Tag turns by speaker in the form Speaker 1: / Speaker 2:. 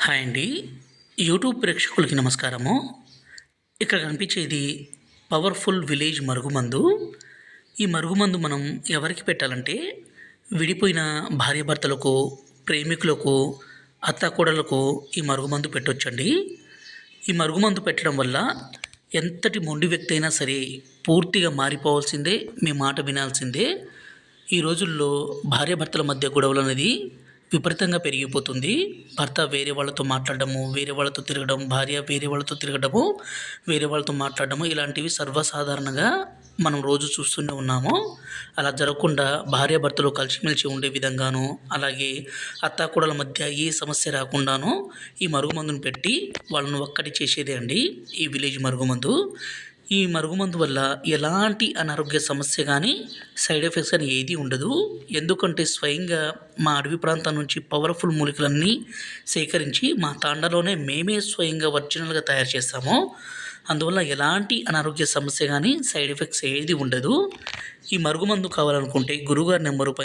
Speaker 1: Hi అండి. YouTube ప్రేక్షకులకి నమస్కారము. ఇక్కడ కనిపించేది పవర్ఫుల్ విలేజ్ మరుగుమందు. ఈ మరుగుమందు మనం ఎవరికి పెట్టాలంటే విడిపోయిన భార్యాభర్తలకు, ప్రేమికులకు, అత్తాకోడళ్ళకు ఈ మరుగుమందు పెట్టొచ్చండి. ఈ మరుగుమందు పెట్టడం వల్ల ఎంతటి మొండి వ్యక్తి అయినా సరే పూర్తిగా మారిపోవాల్సిందే, మీ మాట వినాల్సిందే. ఈ రోజుల్లో భార్యాభర్తల మధ్య గొడవలు అనేది విపరీతంగా పెరిగిపోతుంది. భర్త వేరే వాళ్ళతో మాట్లాడడము, వేరే వాళ్ళతో తిరగడం, భార్య వేరే వాళ్ళతో తిరగడము, వేరే వాళ్ళతో మాట్లాడడము ఇలాంటివి సర్వసాధారణంగా మనం రోజు చూస్తూనే ఉన్నాము. అలా జరగకుండా భార్యాభర్తలు కలిసిమెలిసి ఉండే విధంగాను, అలాగే అత్తాకోడళ్ళ మధ్య ఏ సమస్య రాకుండాను ఈ మరుగుమందును పెట్టి వాళ్ళను ఒక్కటి చేసేదే అండి ఈ విలేజ్ మరుగుమందు. ఈ మరుగుమందు వల్ల ఎలాంటి అనారోగ్య సమస్య కానీ, సైడ్ ఎఫెక్ట్స్ కానీ ఏదీ ఉండదు. ఎందుకంటే స్వయంగా మా అడవి ప్రాంతం నుంచి పవర్ఫుల్ మూలికలన్నీ సేకరించి మా తాండాలోనే మేమే స్వయంగా ఒరిజినల్గా తయారు చేస్తాము. అందువల్ల ఎలాంటి అనారోగ్య సమస్య కానీ, సైడ్ ఎఫెక్ట్స్ ఏది ఉండదు. ఈ మరుగుమందు కావాలనుకుంటే గురువుగారి నెంబరు పైన